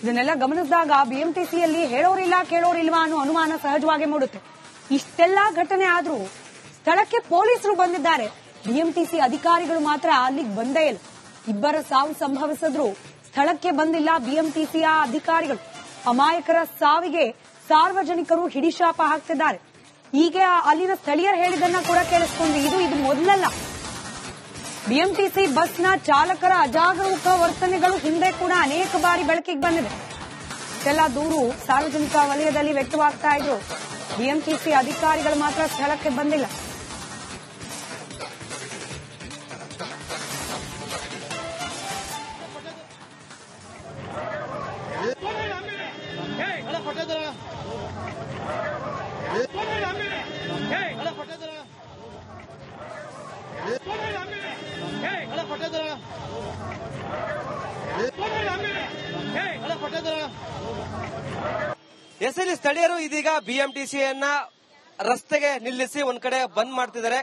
ಇದನ್ನೆಲ್ಲ ಗಮನಿಸಿದಾಗ ಬಿಎಂಟಿಸಿಯಲ್ಲಿ ಹೇಳೋರಿಲ್ಲ ಕೇಳೋರಿಲ್ವಾ ಅನ್ನೋ ಅನುಮಾನ ಸಹಜವಾಗಿ ಮೂಡುತ್ತೆ. ಇಷ್ಟೆಲ್ಲಾ ಘಟನೆ ಆದ್ರೂ ಸ್ಥಳಕ್ಕೆ ಪೊಲೀಸರು ಬಂದಿದ್ದಾರೆ. ಬಿಎಂಟಿಸಿ ಅಧಿಕಾರಿಗಳು ಮಾತ್ರ ಅಲ್ಲಿಗೆ ಬಂದೇ ಇಲ್ಲ. ಇಬ್ಬರ ಸಾವು ಸಂಭವಿಸಿದ್ರು ಸ್ಥಳಕ್ಕೆ ಬಂದಿಲ್ಲ ಬಿಎಂಟಿಸಿಯ ಅಧಿಕಾರಿಗಳು. ಅಮಾಯಕರ ಸಾವಿಗೆ ಸಾರ್ವಜನಿಕರು ಹಿಡಿಶಾಪ ಹಾಕ್ತಿದ್ದಾರೆ. ಹೀಗೆ ಅಲ್ಲಿನ ಸ್ಥಳೀಯರು ಹೇಳಿದ್ದನ್ನ ಕೂಡ ಕೇಳಿಸ್ಕೊಂಡ್ವಿ. ಇದು ಮೊದಲಲ್ಲ. ಬಿಎಂಟಿಸಿ ಬಸ್ನ ಚಾಲಕರ ಅಜಾಗರೂಕ ವರ್ತನೆಗಳು ಹಿಂದೆ ಕೂಡ ಅನೇಕ ಬಾರಿ ಬೆಳಕಿಗೆ ಬಂದಿದೆ. ಇಷ್ಟೆಲ್ಲ ದೂರು ಸಾರ್ವಜನಿಕ ವಲಯದಲ್ಲಿ ವ್ಯಕ್ತವಾಗ್ತಾ ಇದ್ರು. ಬಿಎಂಟಿಸಿ ಅಧಿಕಾರಿಗಳು ಮಾತ್ರ ಸ್ಥಳಕ್ಕೆ ಬಂದಿಲ್ಲ. ಎಸ್ಎಲ್ ಸ್ಥಳೀಯರು ಇದೀಗ ಬಿಎಂಟಿಸಿಯನ್ನ ರಸ್ತೆಗೆ ನಿಲ್ಲಿಸಿ ಒಂದ್ ಕಡೆ ಬಂದ್ ಮಾಡ್ತಿದ್ದಾರೆ.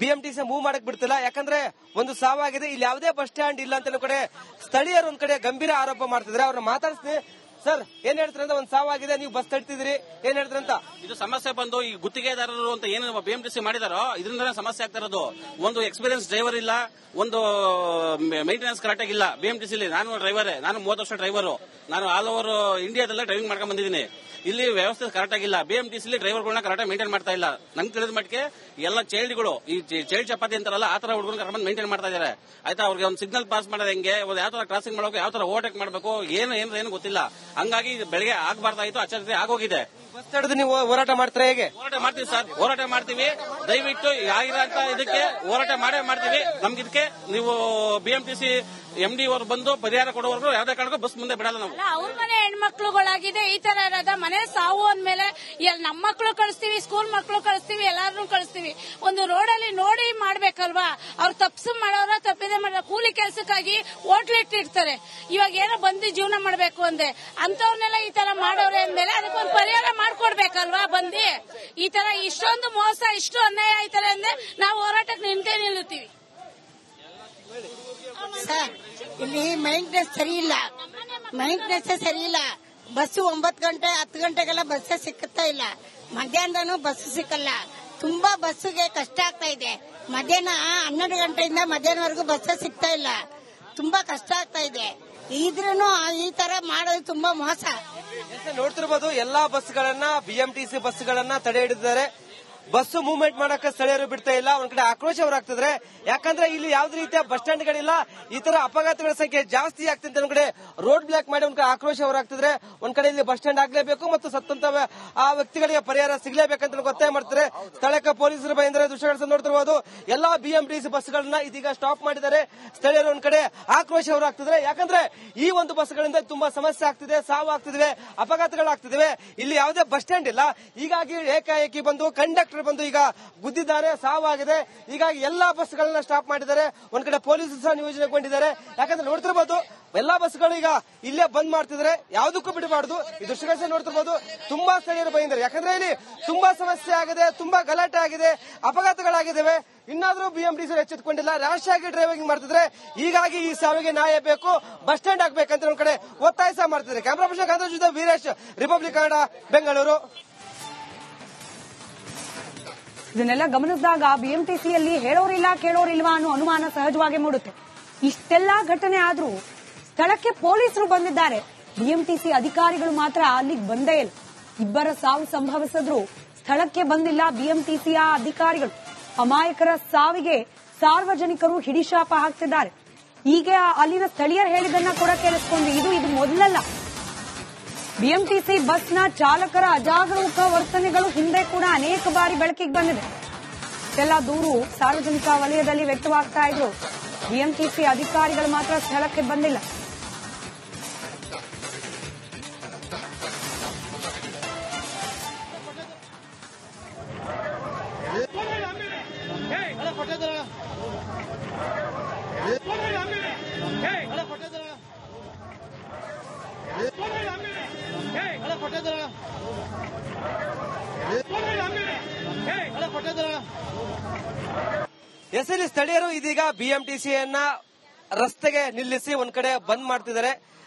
ಬಿಎಂಟಿಸಿ ಮೂವ್ ಮಾಡಕ್ ಬಿಡ್ತಿಲ್ಲ. ಯಾಕಂದ್ರೆ ಒಂದು ಸಾವಾಗಿದೆ, ಇಲ್ಲಿ ಯಾವುದೇ ಬಸ್ ಸ್ಟ್ಯಾಂಡ್ ಇಲ್ಲ ಅಂತ ಕಡೆ ಸ್ಥಳೀಯರು ಒಂದ್ ಕಡೆ ಗಂಭೀರ ಆರೋಪ ಮಾಡ್ತಿದ್ದಾರೆ. ಅವ್ರನ್ನ ಮಾತಾಡ್ತೀನಿ. ಸರ್, ಏನ್ ಹೇಳ್ತಾರೆ ಅಂತ? ಒಂದ್ ಸಾವಾಗಿದೆ, ನೀವು ಬಸ್ ತಡ್ತಿದ್ರಿ, ಏನ್ ಹೇಳ್ತಾರೆ ಅಂತ? ಇದು ಸಮಸ್ಯೆ ಬಂದು ಈ ಗುತ್ತಿಗೆದಾರರು ಅಂತ ಏನು ಬಿಎಂಟಿಸಿ ಮಾಡಿದಾರೋ ಇದರಿಂದ ಸಮಸ್ಯೆ ಆಗ್ತಾ ಇರೋದು. ಒಂದು ಎಕ್ಸ್ಪೀರಿಯನ್ಸ್ ಡ್ರೈವರ್ ಇಲ್ಲ, ಒಂದು ಮೇಂಟೆನೆನ್ಸ್ ಕರೆಕ್ಟ್ ಆಗಿಲ್ಲ ಬಿಎಂಟಿಸಿಲಿ. ನಾನು ಡ್ರೈವರೇ, ನಾನು 30 ವರ್ಷ ಡ್ರೈವರು. ನಾನು ಆಲ್ ಓವರ್ ಇಂಡಿಯಾದಲ್ಲೇ ಡ್ರೈವಿಂಗ್ ಮಾಡ್ಕೊಂಡ್ ಬಂದಿದ್ದೀನಿ. ಇಲ್ಲಿ ವ್ಯವಸ್ಥೆ ಕರೆಕ್ಟ್ ಆಗಿಲ್ಲ. ಬಿಎಂಟಿಸಿಲಿ ಡ್ರೈವರ್ಗಳನ್ನ ಕರೆಕ್ಟ್ ಮೇಂಟೈನ್ ಮಾಡ್ತಾ ಇಲ್ಲ. ನಂಗೆ ತಿಳಿದ ಮಟ್ಟಿಗೆ ಎಲ್ಲ ಚೈಲ್ಡ್ಗಳು, ಈ ಚೈಲ್ಡ್ ಚಪಾತಿ ಅಂತಾರಲ್ಲ, ಆ ತರ ಹುಡುಗರು ಕರ್ಕೊಂಡು ಮೇಂಟೈನ್ ಮಾಡ್ತಾ ಇದ್ದಾರೆ. ಆಯ್ತಾ, ಅವ್ರಿಗೆ ಒಂದು ಸಿಗ್ನಲ್ ಪಾಸ್ ಮಾಡೋದು ಹೆಂಗೆ, ಯಾವ ತರ ಕ್ರಾಸಿಂಗ್ ಮಾಡಬೇಕು, ಯಾವ ತರ ಓವರ್ಟೇಕ್ ಮಾಡಬೇಕು, ಏನು ಗೊತ್ತಿಲ್ಲ. ಹಂಗಾಗಿ ಬೆಳಗ್ಗೆ ಆಗಬಾರ್ದಾಯ್ತು, ಅಚ್ಚರಿ ಆಗೋಗಿದೆ. ಬಸ್ ತಡೆದು ನೀವು ಹೋರಾಟ ಮಾಡ್ತಾರೆ? ಹೇಗೆ ಹೋರಾಟ ಮಾಡ್ತೀವಿ ಸರ್, ಹೋರಾಟ ಮಾಡ್ತೀವಿ. ದಯವಿಟ್ಟು ಆಗಿರೋಂತ ಇದಕ್ಕೆ ಹೋರಾಟ ಮಾಡೇ ಮಾಡ್ತೀವಿ. ನಮ್ಗೆ ಇದಕ್ಕೆ ನೀವು ಬಿಎಂಟಿಸಿ ಎಂಡಿ ಅವರು ಬಂದು ಪರಿಹಾರ ಕೊಡುವವರೆಗೂ ಯಾವುದೇ ಕಾರಣಕ್ಕೂ ಬಸ್ ಮುಂದೆ ಬಿಡಲ್ಲ. ನಾವು ಅವ್ರ ಮನೆ ಹೆಣ್ಮಕ್ಳುಗಳಾಗಿದೆ, ಈ ತರ ಇರೋದ ಮನೆ ಸಾವು ಅಂದ್ಮೇಲೆ ನಮ್ಮ ಮಕ್ಕಳು ಕಳಿಸ್ತೀವಿ, ಸ್ಕೂಲ್ ಮಕ್ಕಳು ಕಳಿಸ್ತೀವಿ, ಎಲ್ಲಾರನ್ನೂ ಕಳಿಸ್ತೀವಿ. ಒಂದು ರೋಡಲ್ಲಿ ನೋಡಿ ಮಾಡ್ಬೇಕಲ್ವಾ? ಅವ್ರು ತಪ್ಸು ಮಾಡೋರ ತಪ್ಪಿದೆ ಮಾಡೋ ಕೂಲಿ ಕೆಲಸಕ್ಕಾಗಿ ಹೋಟ್ಲಿಟ್ಟಿರ್ತಾರೆ. ಇವಾಗ ಏನೋ ಬಂದು ಜೀವನ ಮಾಡ್ಬೇಕು ಅಂದೆ ಅಂತವ್ರನ್ನೆಲ್ಲ ಈ ತರ ಮಾಡೋರೆ ಅಂದ್ಮೇಲೆ ಅದಕ್ಕೊಂದು ಪರಿಹಾರ ಮಾಡ್ಕೊಡ್ಬೇಕಲ್ವಾ? ಬಂದು ಈ ತರ ಇಷ್ಟೊಂದು ಮೋಸ, ಇಷ್ಟು ಅನ್ಯಾಯ ಆಯ್ತಾರೆ ಅಂದ್ರೆ ನಾವು ಹೋರಾಟಕ್ಕೆ ನಿಲ್ಲುತ್ತೀವಿ. ಸರ್, ಇಲ್ಲಿ ಮೈಂಟೆನೆನ್ಸ್ ಸರಿ ಇಲ್ಲ. ಬಸ್ಸು 9 ಗಂಟೆ 10 ಗಂಟೆಗೆಲ್ಲ ಬಸ್ ಸಿಕ್ಕುತ್ತಾ ಇಲ್ಲ. ಮಧ್ಯಾಹ್ನನೂ ಬಸ್ ಸಿಕ್ಕಲ್ಲ. ತುಂಬಾ ಬಸ್ಸಿಗೆ ಕಷ್ಟ ಆಗ್ತಾ ಇದೆ. ಮಧ್ಯಾಹ್ನ 12 ಗಂಟೆಯಿಂದ ಮಧ್ಯಾಹ್ನವರೆಗೂ ಬಸ್ ಸಿಗ್ತಾ ಇಲ್ಲ. ತುಂಬಾ ಕಷ್ಟ ಆಗ್ತಾ ಇದೆ. ಇದ್ರೂ ಈ ತರ ಮಾಡೋದು ತುಂಬಾ ಮೋಸ. ನೋಡ್ತಿರ್ಬೋದು, ಎಲ್ಲಾ ಬಸ್ಗಳನ್ನ ಬಿಎಂಟಿಸಿ ಬಸ್ಗಳನ್ನ ತಡೆ ಹಿಡಿದಿದ್ದಾರೆ. ಬಸ್ ಮೂವ್ಮೆಂಟ್ ಮಾಡಕ್ಕೆ ಸ್ಥಳೀಯರು ಬಿಡ್ತಾ ಇಲ್ಲ. ಒಂದ್ ಕಡೆ ಆಕ್ರೋಶ ಹೊರಾಗ್ತಿದ್ರೆ. ಯಾಕಂದ್ರೆ ಇಲ್ಲಿ ಯಾವುದೇ ರೀತಿಯ ಬಸ್ ಸ್ಟ್ಯಾಂಡ್ಗಳಿಲ್ಲ. ಈ ತರ ಅಪಘಾತಗಳ ಸಂಖ್ಯೆ ಜಾಸ್ತಿ ಆಗ್ತಿದೆ. ಒಂದ್ ಕಡೆ ರೋಡ್ ಬ್ಲಾಕ್ ಮಾಡಿ ಒಂದ್ ಕಡೆ ಆಕ್ರೋಶ ಹೊರಾಗ್ತಿದ್ರೆ. ಒಂದ್ ಕಡೆ ಇಲ್ಲಿ ಬಸ್ ಸ್ಟ್ಯಾಂಡ್ ಆಗ್ಲೇಬೇಕು ಮತ್ತು ಸತ್ತಂತ ಆ ವ್ಯಕ್ತಿಗಳಿಗೆ ಪರಿಹಾರ ಸಿಗ್ಲೇಬೇಕಂತ ಒತ್ತಾಯ ಮಾಡ್ತಾರೆ. ಸ್ಥಳಕ್ಕೆ ಪೊಲೀಸರು ಬಂದ್ರೆ ದೃಶ್ಯಗಳನ್ನು ನೋಡ್ತಿರ್ಬೋದು. ಎಲ್ಲಾ ಬಿಎಂಟಿಸಿ ಬಸ್ಗಳನ್ನ ಇದೀಗ ಸ್ಟಾಪ್ ಮಾಡಿದ್ದಾರೆ. ಸ್ಥಳೀಯರು ಒಂದ್ ಕಡೆ ಆಕ್ರೋಶ ಹೊರಾಗ್ತಿದ್ರೆ. ಯಾಕಂದ್ರೆ ಈ ಒಂದು ಬಸ್ಗಳಿಂದ ತುಂಬಾ ಸಮಸ್ಯೆ ಆಗ್ತಿದೆ, ಸಾವು ಆಗ್ತಿದೆ, ಅಪಘಾತಗಳಾಗ್ತಿವೆ. ಇಲ್ಲಿ ಯಾವುದೇ ಬಸ್ ಸ್ಟ್ಯಾಂಡ್ ಇಲ್ಲ. ಹೀಗಾಗಿ ಏಕಾಏಕಿ ಬಂದು ಕಂಡಕ್ಟರ್ ಬಂದು ಈಗ ಗುದ್ದಿದ್ದಾರೆ, ಸಾವಾಗಿದೆ. ಹೀಗಾಗಿ ಎಲ್ಲಾ ಬಸ್ಗಳನ್ನ ಸ್ಟಾಪ್ ಮಾಡಿದ್ದಾರೆ. ಒಂದ್ ಕಡೆ ಪೊಲೀಸರು ಸಹ ನಿಯೋಜನೆಗೊಂಡಿದ್ದಾರೆ. ಯಾಕಂದ್ರೆ ನೋಡ್ತಿರ್ಬೋದು, ಎಲ್ಲಾ ಬಸ್ಗಳು ಈಗ ಇಲ್ಲೇ ಬಂದ್ ಮಾಡ್ತಿದ್ದಾರೆ. ಯಾವುದಕ್ಕೂ ಬಿಡಬಾರ್ದು. ಈ ದೃಶ್ಯಗಳನ್ನ ನೋಡ್ತಿರ್ಬೋದು. ತುಂಬಾ ಸ್ಥಳೀಯರು ಬಂದಿದ್ದಾರೆ. ಯಾಕಂದ್ರೆ ಇಲ್ಲಿ ತುಂಬಾ ಸಮಸ್ಯೆ ಆಗಿದೆ, ತುಂಬಾ ಗಲಾಟೆ ಆಗಿದೆ, ಅಪಘಾತಗಳಾಗಿದ್ದಾವೆ. ಇನ್ನಾದ್ರೂ ಬಿಎಂಟಿಸಿ ಎಚ್ಚೆತ್ತುಕೊಂಡಿಲ್ಲ, ರ್ಯಾಶ್ ಆಗಿ ಡ್ರೈವಿಂಗ್ ಮಾಡ್ತಿದ್ರೆ. ಹೀಗಾಗಿ ಈ ಸಾವಿಗೆ ನ್ಯಾಯ ಬೇಕು, ಬಸ್ ಸ್ಟ್ಯಾಂಡ್ ಆಗ್ಬೇಕಂತ ಒಂದ್ ಕಡೆ ಒತ್ತಾಯ ಸಹ ಮಾಡ್ತಿದ್ದಾರೆ. ಕ್ಯಾಮರಾ ಪರ್ಸನ್ ಕಾಂತರಾಜ್ ಜೊತೆ ವೀರೇಶ್, ರಿಪಬ್ಲಿಕ್ ಕನ್ನಡ, ಬೆಂಗಳೂರು. ಇದನ್ನೆಲ್ಲ ಗಮನಿಸಿದಾಗ ಬಿಎಂಟಿಸಿಯಲ್ಲಿ ಹೇಳೋರಿಲ್ಲ ಕೇಳೋರಿಲ್ವಾ ಅನ್ನೋ ಅನುಮಾನ ಸಹಜವಾಗಿ ಮೂಡುತ್ತೆ. ಇಷ್ಟೆಲ್ಲಾ ಘಟನೆ ಆದ್ರೂ ಸ್ಥಳಕ್ಕೆ ಪೊಲೀಸರು ಬಂದಿದ್ದಾರೆ. ಬಿಎಂಟಿಸಿ ಅಧಿಕಾರಿಗಳು ಮಾತ್ರ ಅಲ್ಲಿಗೆ ಬಂದೇ ಇಲ್ಲ. ಇಬ್ಬರ ಸಾವು ಸಂಭವಿಸಿದ್ರು ಸ್ಥಳಕ್ಕೆ ಬಂದಿಲ್ಲ ಬಿಎಂಟಿಸಿಯ ಅಧಿಕಾರಿಗಳು. ಅಮಾಯಕರ ಸಾವಿಗೆ ಸಾರ್ವಜನಿಕರು ಹಿಡಿಶಾಪ ಹಾಕ್ತಿದ್ದಾರೆ. ಹೀಗೆ ಅಲ್ಲಿನ ಸ್ಥಳೀಯರು ಹೇಳಿದ್ದನ್ನ ಕೂಡ ಕೇಳಿಸ್ಕೊಂಡ್ವಿ. ಇದು ಮೊದಲಲ್ಲ. ಬಿಎಂಟಿಸಿ ಬಸ್ನ ಚಾಲಕರ ಅಜಾಗರೂಕ ವರ್ತನೆಗಳು ಹಿಂದೆ ಕೂಡ ಅನೇಕ ಬಾರಿ ಬೆಳಕಿಗೆ ಬಂದಿದೆ. ಇಷ್ಟೆಲ್ಲ ದೂರು ಸಾರ್ವಜನಿಕ ವಲಯದಲ್ಲಿ ವ್ಯಕ್ತವಾಗ್ತಾ ಇದ್ರು. ಬಿಎಂಟಿಸಿ ಅಧಿಕಾರಿಗಳು ಮಾತ್ರ ಸ್ಥಳಕ್ಕೆ ಬಂದಿಲ್ಲ. ಎಸ್ಎಲ್ ಸ್ಥಳೀಯರು ಇದೀಗ ಬಿಎಂಟಿಸಿಯನ್ನ ರಸ್ತೆಗೆ ನಿಲ್ಲಿಸಿ ಒಂದ್ ಕಡೆ ಬಂದ್ ಮಾಡ್ತಿದ್ದಾರೆ.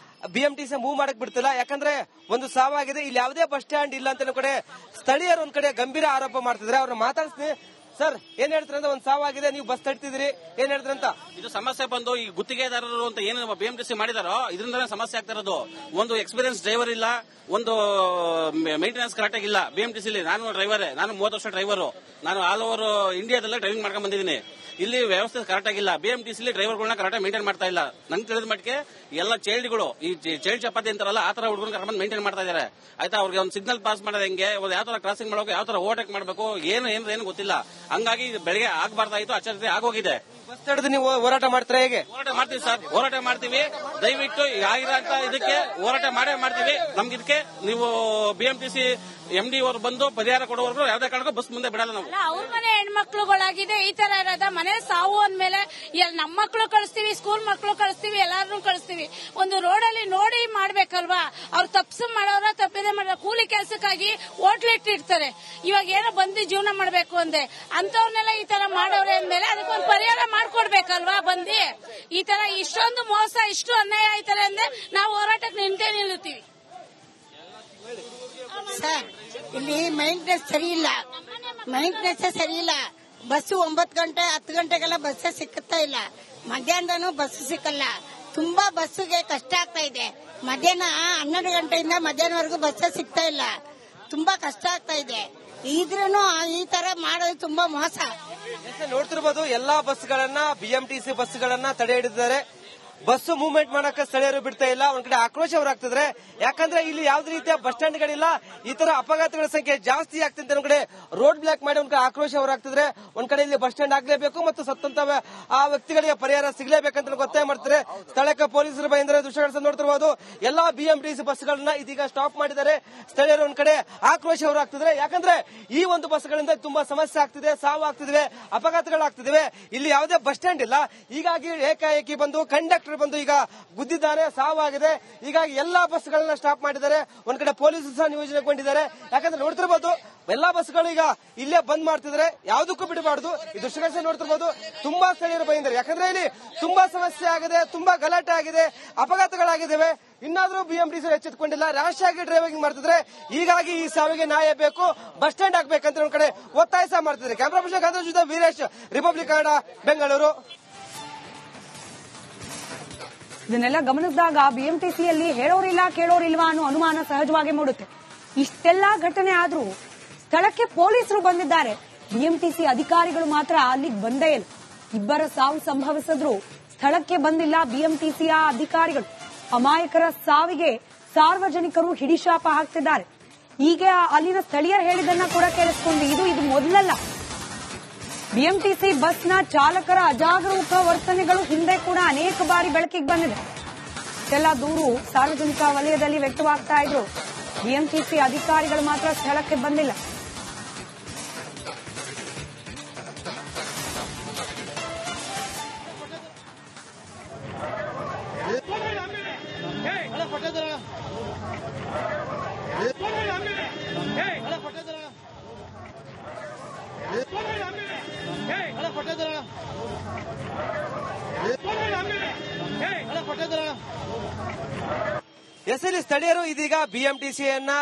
ಬಿಎಂಟಿಸಿ ಮೂವ್ ಮಾಡಕ್ ಬಿಡ್ತಿಲ್ಲ. ಯಾಕಂದ್ರೆ ಒಂದು ಸಾವಾಗಿದೆ, ಇಲ್ಲಿ ಯಾವುದೇ ಬಸ್ ಸ್ಟ್ಯಾಂಡ್ ಇಲ್ಲ ಅಂತ ಕಡೆ ಸ್ಥಳೀಯರು ಒಂದ್ ಕಡೆ ಗಂಭೀರ ಆರೋಪ ಮಾಡ್ತಿದ್ರೆ. ಅವ್ರನ್ನ ಮಾತಾಡ್ತೀನಿ. ಸರ್, ಏನ್ ಹೇಳ್ತಾರೆ ಅಂತ, ಒಂದ್ ಸಾವಾಗಿದೆ, ನೀವು ಬಸ್ ತಡ್ತಿದ್ರಿ, ಏನ್ ಹೇಳ್ತಾರೆ ಅಂತ? ಇದು ಸಮಸ್ಯೆ ಬಂದು ಈ ಗುತ್ತಿಗೆದಾರರು ಅಂತ ಏನು ಬಿಎಂಟಿಸಿ ಮಾಡಿದಾರೋ ಇದರಿಂದನೇ ಸಮಸ್ಯೆ ಆಗ್ತಾ ಇರೋದು. ಒಂದು ಎಕ್ಸ್ಪೀರಿಯನ್ಸ್ ಡ್ರೈವರ್ ಇಲ್ಲ, ಒಂದು ಮೇಂಟೆನೆನ್ಸ್ ಕರೆಕ್ಟ್ ಆಗಿಲ್ಲ ಬಿಎಂಟಿಸಿಲಿ. ನಾನು ಡ್ರೈವರೇ, ನಾನು 30 ವರ್ಷ ಡ್ರೈವರು. ನಾನು ಆಲ್ ಓವರ್ ಇಂಡಿಯಾದಲ್ಲೇ ಡ್ರೈವಿಂಗ್ ಮಾಡ್ಕೊಂಡ್ ಬಂದಿದ್ದೀನಿ. ಇಲ್ಲಿ ವ್ಯವಸ್ಥೆ ಕರೆಕ್ಟ್ ಆಗಿಲ್ಲ. ಬಿಎಂಟಿಸಿಲಿ ಡ್ರೈವರ್ಗಳನ್ನ ಕರೆಕ್ಟ್ ಮೇಂಟೈನ್ ಮಾಡ್ತಾ ಇಲ್ಲ. ನಂಗೆ ತಿಳಿದ ಮಟ್ಟಿಗೆ ಎಲ್ಲ ಚೈಲ್ಡ್ಗಳು, ಈ ಚೈಲ್ಡ್ ಚಪಾತಿ ಅಂತಾರಲ್ಲ, ಆ ತರ ಹುಡುಗರು ಕರ್ಕೊಂಡು ಮೇಂಟೈನ್ ಮಾಡ್ತಾ ಇದ್ದಾರೆ. ಆಯ್ತಾ, ಅವ್ರಿಗೆ ಒಂದು ಸಿಗ್ನಲ್ ಪಾಸ್ ಮಾಡೋದು ಹೆಂಗೆ, ಯಾವ ತರ ಕ್ರಾಸಿಂಗ್ ಮಾಡಬೇಕು, ಯಾವ ತರ ಓವರ್ಟೇಕ್ ಮಾಡಬೇಕು, ಏನು ಗೊತ್ತಿಲ್ಲ. ಹಂಗಾಗಿ ಬೆಳಗ್ಗೆ ಆಗಬಾರ್ದಾಯ್ತು, ಅಚ್ಚರಿ ಆಗೋಗಿದೆ. ಬಸ್ ತಡೆದು ನೀವು ಹೋರಾಟ ಮಾಡ್ತಾರೆ ಹೇಗೆ? ಹೋರಾಟ ಮಾಡ್ತೀವಿ ಸರ್, ಹೋರಾಟ ಮಾಡ್ತೀವಿ. ದಯವಿಟ್ಟು ಆಗಿರೋಂತ ಇದಕ್ಕೆ ಹೋರಾಟ ಮಾಡೇ ಮಾಡ್ತೀವಿ. ನಮ್ಗೆ ಇದಕ್ಕೆ ನೀವು ಬಿಎಂಟಿಸಿ MD ಅವರು ಬಂದು ಪರಿಹಾರ ಕೊಡೋವರೆಗೂ ಯಾವ್ದೇ ಕಾರಣಕ್ಕೂ ಬಸ್ ಮುಂದೆ ಬಿಡಲ್ಲ ನಾವು. ಅವ್ರ ಮನೆ ಹೆಣ್ಮಕ್ಳುಗಳಾಗಿದೆ ಈ ತರ ಇರೋದ. ಮನೆ ಸಾವು ಅಂದ್ಮೇಲೆ ನಮ್ಮ ಮಕ್ಳು ಕಳಿಸ್ತೀವಿ, ಸ್ಕೂಲ್ ಮಕ್ಳು ಕಳಿಸ್ತೀವಿ, ಎಲ್ಲಾರನ್ನೂ ಕಳಿಸ್ತೀವಿ. ಒಂದು ರೋಡಲ್ಲಿ ನೋಡಿ ಮಾಡ್ಬೇಕಲ್ವಾ? ಅವ್ರು ತಪ್ಸು ಮಾಡೋರ ತಪ್ಪಿದೆ ಮಾಡೋ ಕೂಲಿ ಕೆಲಸಕ್ಕಾಗಿ ಹೋಟ್ಲಿಟ್ಟಿರ್ತಾರೆ. ಇವಾಗ ಏನೋ ಬಂದು ಜೀವನ ಮಾಡ್ಬೇಕು ಅಂದೆ ಅಂತವ್ರನ್ನೆಲ್ಲ ಈ ತರ ಮಾಡೋರೆ ಅಂದ್ಮೇಲೆ ಅದಕ್ಕೊಂದು ಪರಿಹಾರ ಮಾಡ್ಕೊಡ್ಬೇಕಲ್ವಾ? ಬಂದು ಈ ತರ ಇಷ್ಟೊಂದು ಮೋಸ, ಇಷ್ಟು ಅನ್ಯಾಯ ಆಯ್ತಾರೆ ಅಂದ್ರೆ ನಾವು ಹೋರಾಟಕ್ಕೆ ನಿಲ್ತೀವಿ. ಸರ್, ಇಲ್ಲಿ ಮೈಂಟೆನೆನ್ಸ್ ಸರಿ ಇಲ್ಲ. ಬಸ್ಸು 9 ಗಂಟೆ 10 ಗಂಟೆಗೆಲ್ಲ ಬಸ್ ಸಿಕ್ಕುತ್ತಾ ಇಲ್ಲ. ಮಧ್ಯಾಹ್ನನೂ ಬಸ್ ಸಿಕ್ಕಲ್ಲ. ತುಂಬಾ ಬಸ್ಸಿಗೆ ಕಷ್ಟ ಆಗ್ತಾ ಇದೆ. ಮಧ್ಯಾಹ್ನ 12 ಗಂಟೆಯಿಂದ ಮಧ್ಯಾಹ್ನವರೆಗೂ ಬಸ್ ಸಿಗ್ತಾ ಇಲ್ಲ. ತುಂಬಾ ಕಷ್ಟ ಆಗ್ತಾ ಇದೆ. ಇದ್ರೂ ಈ ತರ ಮಾಡೋದು ತುಂಬಾ ಮೋಸ. ನೋಡ್ತಿರ್ಬೋದು, ಎಲ್ಲಾ ಬಸ್ಗಳನ್ನ ಬಿಎಂಟಿಸಿ ಬಸ್ಗಳನ್ನ ತಡೆ ಹಿಡಿದಿದ್ದಾರೆ. ಬಸ್ ಮೂವ್ಮೆಂಟ್ ಮಾಡಕ್ಕೆ ಸ್ಥಳೀಯರು ಬಿಡ್ತಾ ಇಲ್ಲ. ಒಂದ್ ಕಡೆ ಆಕ್ರೋಶ ಹೊರಾಗ್ತಿದ್ರೆ. ಯಾಕಂದ್ರೆ ಇಲ್ಲಿ ಯಾವುದೇ ರೀತಿಯ ಬಸ್ ಸ್ಟ್ಯಾಂಡ್ಗಳಿಲ್ಲ. ಈ ತರ ಅಪಘಾತಗಳ ಸಂಖ್ಯೆ ಜಾಸ್ತಿ ಆಗ್ತಿದೆ. ಒಂದ್ ಕಡೆ ರೋಡ್ ಬ್ಲಾಕ್ ಮಾಡಿ ಒಂದ್ ಕಡೆ ಆಕ್ರೋಶ ಹೊರಾಗ್ತಿದ್ರೆ. ಒಂದ್ ಕಡೆ ಇಲ್ಲಿ ಬಸ್ ಸ್ಟ್ಯಾಂಡ್ ಆಗ್ಲೇಬೇಕು ಮತ್ತು ಸತ್ತಂತ ಆ ವ್ಯಕ್ತಿಗಳಿಗೆ ಪರಿಹಾರ ಸಿಗಲೇಬೇಕಂತ ಒತ್ತಾಯ ಮಾಡ್ತಾರೆ. ಸ್ಥಳಕ್ಕೆ ಪೊಲೀಸರು ಬಂದಿದ್ದಾರೆ. ದೃಶ್ಯಗಳನ್ನು ನೋಡ್ತಿರ್ಬೋದು. ಎಲ್ಲಾ ಬಿಎಂಟಿಸಿ ಬಸ್ಗಳನ್ನ ಇದೀಗ ಸ್ಟಾಪ್ ಮಾಡಿದ್ದಾರೆ. ಸ್ಥಳೀಯರು ಒಂದ್ ಕಡೆ ಆಕ್ರೋಶ ಹೊರಾಗ್ತಿದ್ರೆ. ಯಾಕಂದ್ರೆ ಈ ಒಂದು ಬಸ್ಗಳಿಂದ ತುಂಬಾ ಸಮಸ್ಯೆ ಆಗ್ತಿದೆ, ಸಾವು ಆಗ್ತಿದೆ, ಅಪಘಾತಗಳಾಗ್ತಿವೆ. ಇಲ್ಲಿ ಯಾವುದೇ ಬಸ್ ಸ್ಟ್ಯಾಂಡ್ ಇಲ್ಲ. ಹೀಗಾಗಿ ಏಕಾಏಕಿ ಬಂದು ಕಂಡಕ್ಟರ್ ಬಂದು ಈಗ ಗುದ್ದಿದ್ದಾರೆ, ಸಾವಾಗಿದೆ. ಹೀಗಾಗಿ ಎಲ್ಲಾ ಬಸ್ಗಳನ್ನ ಸ್ಟಾಪ್ ಮಾಡಿದ್ದಾರೆ. ಒಂದ್ ಕಡೆ ಪೊಲೀಸರು ಸಹ ನಿಯೋಜನೆಗೊಂಡಿದ್ದಾರೆ. ಯಾಕಂದ್ರೆ ನೋಡ್ತಿರ್ಬೋದು, ಎಲ್ಲಾ ಬಸ್ಗಳು ಈಗ ಇಲ್ಲೇ ಬಂದ್ ಮಾಡ್ತಿದ್ದಾರೆ. ಯಾವುದಕ್ಕೂ ಬಿಡಬಾರ್ದು. ಈ ದೃಶ್ಯಗಳನ್ನು ನೋಡ್ತಿರ್ಬೋದು. ತುಂಬಾ ಸ್ಥಳೀಯರು ಬಂದಿದ್ದಾರೆ. ಯಾಕಂದ್ರೆ ಇಲ್ಲಿ ತುಂಬಾ ಸಮಸ್ಯೆ ಆಗಿದೆ, ತುಂಬಾ ಗಲಾಟೆ ಆಗಿದೆ, ಅಪಘಾತಗಳಾಗಿದ್ದಾವೆ. ಇನ್ನಾದ್ರೂ ಬಿಎಂಟಿಸಿ ಎಚ್ಚೆತ್ತುಕೊಂಡಿಲ್ಲ. ರ್ಯಾಶ್ ಆಗಿ ಡ್ರೈವಿಂಗ್ ಮಾಡ್ತಿದ್ರೆ. ಹೀಗಾಗಿ ಈ ಸಾವಿಗೆ ನ್ಯಾಯ ಬೇಕು, ಬಸ್ ಸ್ಟ್ಯಾಂಡ್ ಆಗ್ಬೇಕಂತ ಒಂದ್ ಕಡೆ ಒತ್ತಾಯ ಸಹ ಮಾಡ್ತಿದ್ದಾರೆ. ಕ್ಯಾಮರಾ ಪರ್ಸನ್ ಕಾಂತರಾಜ್ ಜೊತೆ ವೀರೇಶ್, ರಿಪಬ್ಲಿಕ್ ಕನ್ನಡ, ಬೆಂಗಳೂರು. ಇದನ್ನೆಲ್ಲ ಗಮನಿಸಿದಾಗ ಬಿಎಂಟಿಸಿಯಲ್ಲಿ ಹೇಳೋರಿಲ್ಲ ಕೇಳೋರಿಲ್ವಾ ಅನ್ನೋ ಅನುಮಾನ ಸಹಜವಾಗಿ ಮೂಡುತ್ತೆ. ಇಷ್ಟೆಲ್ಲಾ ಘಟನೆ ಆದ್ರೂ ಸ್ಥಳಕ್ಕೆ ಪೊಲೀಸರು ಬಂದಿದ್ದಾರೆ. ಬಿಎಂಟಿಸಿ ಅಧಿಕಾರಿಗಳು ಮಾತ್ರ ಅಲ್ಲಿಗೆ ಬಂದೇ ಇಲ್ಲ. 2 ಸಾವು ಸಂಭವಿಸಿದ್ರು ಸ್ಥಳಕ್ಕೆ ಬಂದಿಲ್ಲ ಬಿಎಂಟಿಸಿಯ ಅಧಿಕಾರಿಗಳು. ಅಮಾಯಕರ ಸಾವಿಗೆ ಸಾರ್ವಜನಿಕರು ಹಿಡಿಶಾಪ ಹಾಕ್ತಿದ್ದಾರೆ. ಈಗ ಅಲ್ಲಿನ ಸ್ಥಳೀಯರು ಹೇಳಿದ್ದನ್ನ ಕೂಡ ಕೇಳಿಸ್ಕೊಂಡ್ವಿ. ಇದು ಮೊದಲಲ್ಲ. ಬಿಎಂಟಿಸಿ ಬಸ್ನ ಚಾಲಕರ ಅಜಾಗರೂಕ ವರ್ತನೆಗಳು ಹಿಂದೆ ಕೂಡ ಅನೇಕ ಬಾರಿ ಬೆಳಕಿಗೆ ಬಂದಿದೆ. ಎಲ್ಲ ದೂರು ಸಾರ್ವಜನಿಕ ವಲಯದಲ್ಲಿ ವ್ಯಕ್ತವಾಗ್ತಾ ಇದ್ರು. ಬಿಎಂಟಿಸಿ ಅಧಿಕಾರಿಗಳು ಮಾತ್ರ ಸ್ಥಳಕ್ಕೆ ಬಂದಿಲ್ಲ. ಇಲ್ಲಿ ಸ್ಥಳೀಯರು ಇದೀಗ ಬಿಎಂಟಿಸಿಯನ್ನ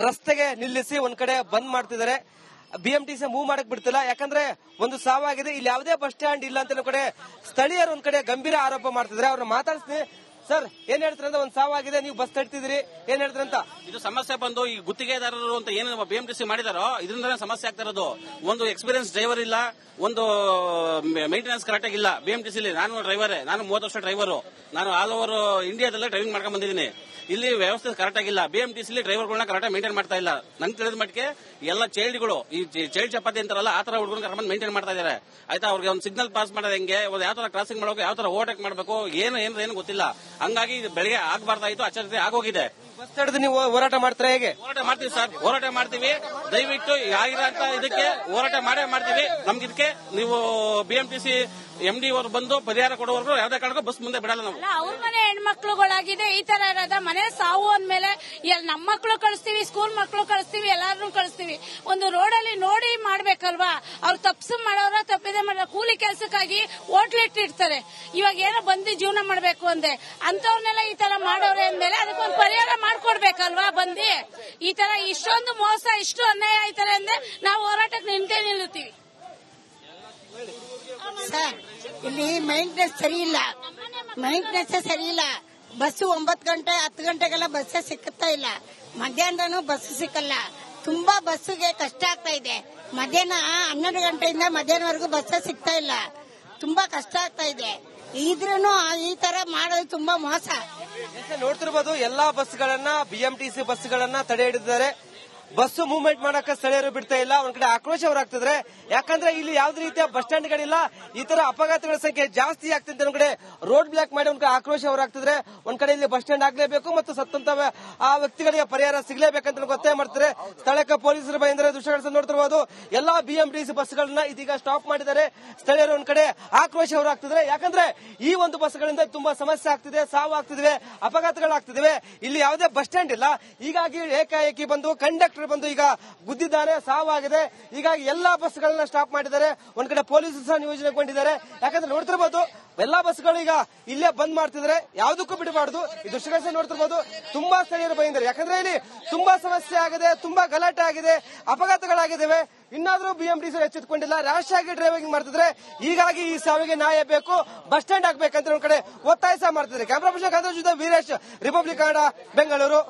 ರಸ್ತೆಗೆ ನಿಲ್ಲಿಸಿ ಒಂದ್ ಕಡೆ ಬಂದ್ ಮಾಡ್ತಿದ್ದಾರೆ. ಬಿಎಂಟಿಸಿ ಮೂವ್ ಮಾಡಕ್ ಬಿಡ್ತಿಲ್ಲ. ಯಾಕಂದ್ರೆ ಒಂದು ಸಾವಾಗಿದೆ, ಇಲ್ಲಿ ಯಾವುದೇ ಬಸ್ ಸ್ಟ್ಯಾಂಡ್ ಇಲ್ಲ ಅಂತ ಕಡೆ ಸ್ಥಳೀಯರು ಒಂದ್ ಕಡೆ ಗಂಭೀರ ಆರೋಪ ಮಾಡ್ತಿದ್ದಾರೆ. ಅವ್ರನ್ನ ಮಾತಾಡ್ತೀನಿ. ಸರ್, ಏನ್ ಹೇಳ್ತಾರೆ ಅಂತ, ಒಂದ್ ಸಾವಾಗಿದೆ, ನೀವು ಬಸ್ ತಡ್ತಿದ್ರಿ, ಏನ್ ಹೇಳ್ತಾರೆ ಅಂತ? ಇದು ಸಮಸ್ಯೆ ಬಂದು ಈ ಗುತ್ತಿಗೆದಾರರು ಅಂತ ಏನು ಬಿಎಂಟಿಸಿ ಮಾಡಿದಾರೋ ಇದರಿಂದನೇ ಸಮಸ್ಯೆ ಆಗ್ತಾ ಇರೋದು. ಒಂದು ಎಕ್ಸ್ಪೀರಿಯನ್ಸ್ ಡ್ರೈವರ್ ಇಲ್ಲ, ಒಂದು ಮೇಂಟೆನೆನ್ಸ್ ಕರೆಕ್ಟ್ ಆಗಿಲ್ಲ ಬಿಎಂಟಿಸಿಲಿ. ನಾನು ಡ್ರೈವರೇ, ನಾನು 30 ವರ್ಷ ಡ್ರೈವರು. ನಾನು ಆಲ್ ಓವರ್ ಇಂಡಿಯಾದಲ್ಲೇ ಡ್ರೈವಿಂಗ್ ಮಾಡ್ಕೊಂಡ್ ಬಂದಿದ್ದೀನಿ. ಇಲ್ಲಿ ವ್ಯವಸ್ಥೆ ಕರೆಕ್ಟ್ ಆಗಿಲ್ಲ. ಬಿಎಂಟಿಸಿಲಿ ಡ್ರೈವರ್ಗಳನ್ನ ಕರೆಕ್ಟ್ ಮೇಂಟೈನ್ ಮಾಡ್ತಾ ಇಲ್ಲ. ನಂಗೆ ತಿಳಿದ ಮಟ್ಟಿಗೆ ಎಲ್ಲ ಚೈಲ್ಡ್ಗಳು, ಈ ಚೈಲ್ಡ್ ಚಪಾತಿ ಅಂತಾರಲ್ಲ, ಆ ತರ ಹುಡುಗರು ಕರ್ಕೊಂಡು ಮೇಂಟೈನ್ ಮಾಡ್ತಾ ಇದ್ದಾರೆ. ಆಯ್ತಾ, ಅವ್ರಿಗೆ ಒಂದು ಸಿಗ್ನಲ್ ಪಾಸ್ ಮಾಡೋದು ಹೆಂಗೆ, ಯಾವ ತರ ಕ್ರಾಸಿಂಗ್ ಮಾಡಬೇಕು, ಯಾವ ತರ ಓವರ್ಟೇಕ್ ಮಾಡಬೇಕು, ಏನು ಗೊತ್ತಿಲ್ಲ. ಹಂಗಾಗಿ ಬೆಳಗ್ಗೆ ಆಗಬಾರ್ದಾಯ್ತು, ಅಚ್ಚರಿ ಆಗೋಗಿದೆ. ಬಸ್ ತಡೆದು ನೀವು ಹೋರಾಟ ಮಾಡ್ತಾರೆ ಹೇಗೆ? ಹೋರಾಟ ಮಾಡ್ತೀವಿ ಸರ್, ಹೋರಾಟ ಮಾಡ್ತೀವಿ. ದಯವಿಟ್ಟು ಆಗಿರೋಂತ ಇದಕ್ಕೆ ಹೋರಾಟ ಮಾಡೇ ಮಾಡ್ತೀವಿ. ನಮ್ಗೆ ಇದಕ್ಕೆ ನೀವು ಬಿಎಂಟಿಸಿ MD ಅವರು ಬಂದು ಪರಿಹಾರ ಕೊಡುವವರೆಗೂ ಯಾವುದೇ ಕಾರಣಕ್ಕೂ ಬಸ್ ಮುಂದೆ ಬಿಡಲ್ಲ ನಾವು. ಅವ್ರ ಮನೆ ಹೆಣ್ಮಕ್ಳುಗಳಾಗಿದೆ ಈ ತರ ಇರೋದ ಮನೆ ಸಾವು ಅಂದ್ಮೇಲೆ ನಮ್ಮ ಮಕ್ಳು ಕಳಿಸ್ತೀವಿ, ಸ್ಕೂಲ್ ಮಕ್ಳು ಕಳಿಸ್ತೀವಿ, ಎಲ್ಲಾರನ್ನೂ ಕಳಿಸ್ತೀವಿ. ಒಂದು ರೋಡಲ್ಲಿ ನೋಡಿ ಮಾಡ್ಬೇಕಲ್ವಾ? ಅವ್ರು ತಪ್ಸು ಮಾಡೋರ ತಪ್ಪಿದೆ ಮಾಡೋ ಕೂಲಿ ಕೆಲಸಕ್ಕಾಗಿ ಹೋಟ್ಲಿಟ್ಟಿರ್ತಾರೆ. ಇವಾಗ ಏನೋ ಬಂದು ಜೀವನ ಮಾಡ್ಬೇಕು ಅಂದೆ ಅಂತವ್ರನ್ನೆಲ್ಲ ಈ ತರ ಮಾಡೋರೆ ಅಂದ್ಮೇಲೆ ಅದಕ್ಕೊಂದು ಪರಿಹಾರ ಮಾಡ್ಕೊಡ್ಬೇಕಲ್ವಾ? ಬಂದು ಈ ತರ ಇಷ್ಟೊಂದು ಮೋಸ, ಇಷ್ಟು ಅನ್ಯಾಯ ಆಯ್ತಾರೆ ಅಂದ್ರೆ ನಾವು ಹೋರಾಟಕ್ಕೆ ನಿಲ್ಲುತ್ತೀವಿ. ಸರ್, ಇಲ್ಲಿ ಮೈಂಟೆನೆನ್ಸ್ ಸರಿ ಇಲ್ಲ. ಬಸ್ಸು 9 ಗಂಟೆ 10 ಗಂಟೆಗೆಲ್ಲ ಬಸ್ಸೇ ಸಿಕ್ಕುತ್ತಾ ಇಲ್ಲ. ಮಧ್ಯಾಹ್ನನೂ ಬಸ್ ಸಿಕ್ಕಲ್ಲ. ತುಂಬಾ ಬಸ್ಸಿಗೆ ಕಷ್ಟ ಆಗ್ತಾ ಇದೆ. ಮಧ್ಯಾಹ್ನ 12 ಗಂಟೆಯಿಂದ ಮಧ್ಯಾಹ್ನವರೆಗೂ ಬಸ್ಸೇ ಸಿಗ್ತಾ ಇಲ್ಲ. ತುಂಬಾ ಕಷ್ಟ ಆಗ್ತಾ ಇದೆ. ಇದ್ರೂ ಈ ತರ ಮಾಡೋದು ತುಂಬಾ ಮೋಸ. ನೋಡ್ತಿರ್ಬೋದು, ಎಲ್ಲಾ ಬಸ್ಗಳನ್ನ BMTC ಬಸ್ಗಳನ್ನ ತಡೆ ಹಿಡಿದಿದ್ದಾರೆ. ಬಸ್ ಮೂವ್ಮೆಂಟ್ ಮಾಡಕ್ಕೆ ಸ್ಥಳೀಯರು ಬಿಡ್ತಾ ಇಲ್ಲ. ಒಂದ್ ಕಡೆ ಆಕ್ರೋಶ ಹೊರಾಗ್ತಿದ್ರೆ, ಯಾಕಂದ್ರೆ ಇಲ್ಲಿ ಯಾವ್ದು ರೀತಿಯ ಬಸ್ ಸ್ಟ್ಯಾಂಡ್ಗಳಿಲ್ಲ. ಈ ತರ ಅಪಘಾತಗಳ ಸಂಖ್ಯೆ ಜಾಸ್ತಿ ಆಗ್ತಿದೆ. ಒಂದ್ ಕಡೆ ರೋಡ್ ಬ್ಲಾಕ್ ಮಾಡಿ ಒಂದ್ ಕಡೆ ಆಕ್ರೋಶ ಹೊರಾಗ್ತಿದ್ರೆ, ಒಂದ್ ಕಡೆ ಇಲ್ಲಿ ಬಸ್ ಸ್ಟ್ಯಾಂಡ್ ಆಗ್ಲೇಬೇಕು ಮತ್ತು ಸತ್ತಂತ ಆ ವ್ಯಕ್ತಿಗಳಿಗೆ ಪರಿಹಾರ ಸಿಗಲೇಬೇಕಂತ ಒತ್ತಾಯ ಮಾಡ್ತಾರೆ. ಸ್ಥಳಕ್ಕೆ ಪೊಲೀಸರು ಬಂದಿದ್ದಾರೆ. ದೃಶ್ಯಗಳನ್ನು ನೋಡ್ತಿರ್ಬೋದು. ಎಲ್ಲಾ BMTC ಬಸ್ಗಳನ್ನ ಇದೀಗ ಸ್ಟಾಪ್ ಮಾಡಿದ್ದಾರೆ. ಸ್ಥಳೀಯರು ಒಂದ್ ಕಡೆ ಆಕ್ರೋಶ ಹೊರಾಗ್ತಿದ್ರೆ, ಯಾಕಂದ್ರೆ ಈ ಒಂದು ಬಸ್ಗಳಿಂದ ತುಂಬಾ ಸಮಸ್ಯೆ ಆಗ್ತಿದೆ, ಸಾವು ಆಗ್ತಿದೆ, ಅಪಘಾತಗಳಾಗ್ತಿವೆ. ಇಲ್ಲಿ ಯಾವುದೇ ಬಸ್ ಸ್ಟ್ಯಾಂಡ್ ಇಲ್ಲ. ಹೀಗಾಗಿ ಏಕಾಏಕಿ ಬಂದು ಕಂಡಕ್ಟರ್ ಬಂದು ಈಗ ಗುದ್ದಿದ್ದಾನೆ, ಸಾವಾಗಿದೆ. ಹೀಗಾಗಿ ಎಲ್ಲಾ ಬಸ್ಗಳನ್ನ ಸ್ಟಾಪ್ ಮಾಡಿದ್ದಾರೆ. ಒಂದ್ ಕಡೆ ಪೊಲೀಸರು ಸಹ ನಿಯೋಜನೆಗೊಂಡಿದ್ದಾರೆ. ಯಾಕಂದ್ರೆ ನೋಡ್ತಿರ್ಬೋದು, ಎಲ್ಲಾ ಬಸ್ಗಳು ಈಗ ಇಲ್ಲೇ ಬಂದ್ ಮಾಡ್ತಿದ್ದಾರೆ. ಯಾವುದಕ್ಕೂ ಬಿಡಬಾರ್ದು. ಈ ದೃಶ್ಯಗಳನ್ನ ನೋಡ್ತಿರ್ಬೋದು. ತುಂಬಾ ಸ್ಥಳೀಯರು ಬಂದಿದ್ದಾರೆ. ಯಾಕಂದ್ರೆ ಇಲ್ಲಿ ತುಂಬಾ ಸಮಸ್ಯೆ ಆಗಿದೆ, ತುಂಬಾ ಗಲಾಟೆ ಆಗಿದೆ, ಅಪಘಾತಗಳಾಗಿದ್ದಾವೆ. ಇನ್ನಾದ್ರೂ BMTC ಎಚ್ಚೆತ್ತುಕೊಂಡಿಲ್ಲ. ರ್ಯಾಶ್ ಆಗಿ ಡ್ರೈವಿಂಗ್ ಮಾಡ್ತಿದ್ರೆ, ಹೀಗಾಗಿ ಈ ಸಾವಿಗೆ ನ್ಯಾಯ ಬೇಕು, ಬಸ್ ಸ್ಟ್ಯಾಂಡ್ ಆಗ್ಬೇಕಂತ ಒಂದ್ ಕಡೆ ಒತ್ತಾಯ ಸಹ ಮಾಡ್ತಿದ್ದಾರೆ. Camera person Veeresh, republic Kannada, Bengaluru.